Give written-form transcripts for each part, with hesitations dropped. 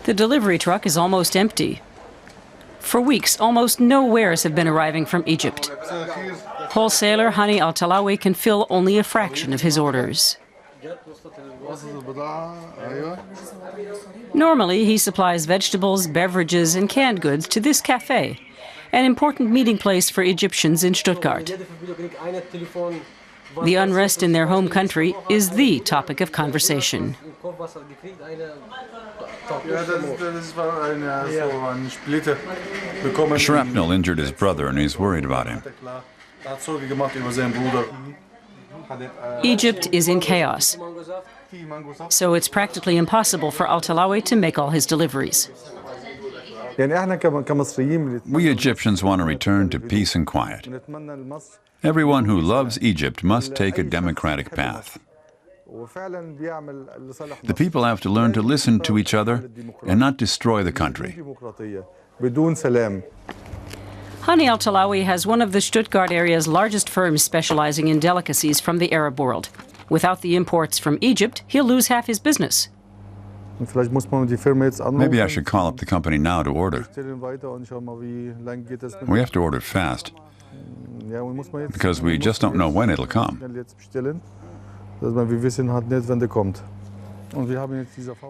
The delivery truck is almost empty. For weeks, almost no wares have been arriving from Egypt. Wholesaler Hani Al-Talawi can fill only a fraction of his orders. Normally, he supplies vegetables, beverages, and canned goods to this cafe, an important meeting place for Egyptians in Stuttgart. The unrest in their home country is the topic of conversation. Shrapnel injured his brother and he's worried about him. Egypt is in chaos, so it's practically impossible for Al-Talawi to make all his deliveries. We Egyptians want to return to peace and quiet. Everyone who loves Egypt must take a democratic path. The people have to learn to listen to each other and not destroy the country. Hani Al-Talawi has one of the Stuttgart area's largest firms specializing in delicacies from the Arab world. Without the imports from Egypt, he'll lose half his business. Maybe I should call up the company now to order. We have to order fast, because we just don't know when it'll come.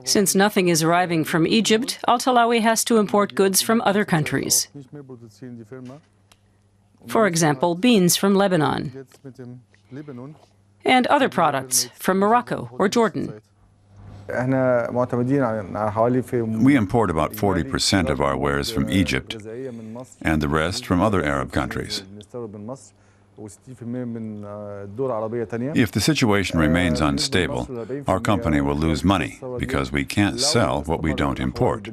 Since nothing is arriving from Egypt, Al-Talawi has to import goods from other countries. For example, beans from Lebanon, and other products from Morocco or Jordan. We import about 40% of our wares from Egypt, and the rest from other Arab countries. If the situation remains unstable, our company will lose money because we can't sell what we don't import.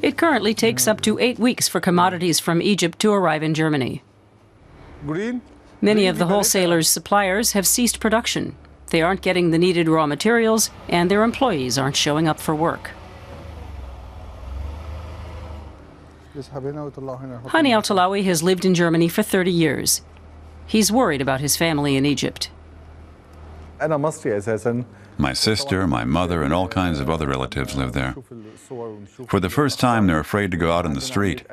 It currently takes up to 8 weeks for commodities from Egypt to arrive in Germany. Many of the wholesalers' suppliers have ceased production. They aren't getting the needed raw materials, and their employees aren't showing up for work. Hani Al-Talawi has lived in Germany for 30 years. He's worried about his family in Egypt. My sister, my mother, and all kinds of other relatives live there. For the first time, they're afraid to go out in the street.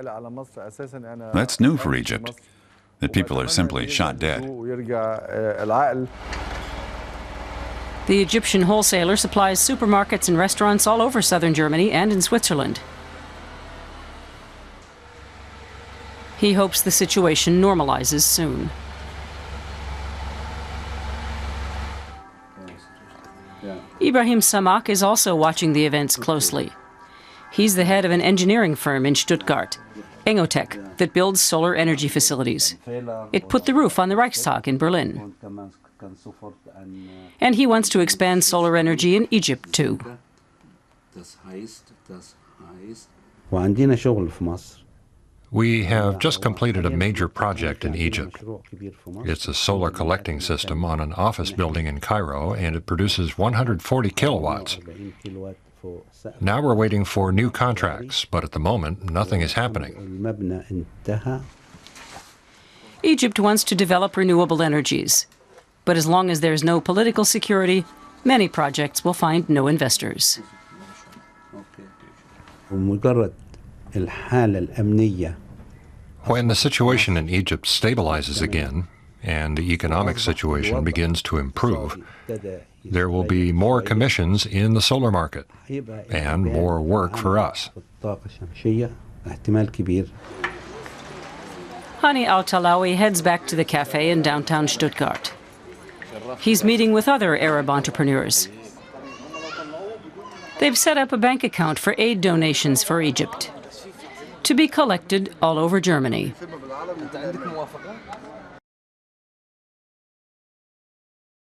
That's new for Egypt, that people are simply shot dead. The Egyptian wholesaler supplies supermarkets and restaurants all over southern Germany and in Switzerland. He hopes the situation normalizes soon. Ibrahim Samak is also watching the events closely. He's the head of an engineering firm in Stuttgart, Engotech, that builds solar energy facilities. It put the roof on the Reichstag in Berlin. And he wants to expand solar energy in Egypt too. We have just completed a major project in Egypt. It's a solar collecting system on an office building in Cairo, and it produces 140 kilowatts. Now we're waiting for new contracts, but at the moment, nothing is happening. Egypt wants to develop renewable energies. But as long as there's no political security, many projects will find no investors. When the situation in Egypt stabilizes again and the economic situation begins to improve, there will be more commissions in the solar market and more work for us. Hani Al-Talawi heads back to the cafe in downtown Stuttgart. He's meeting with other Arab entrepreneurs. They've set up a bank account for aid donations for Egypt, to be collected all over Germany.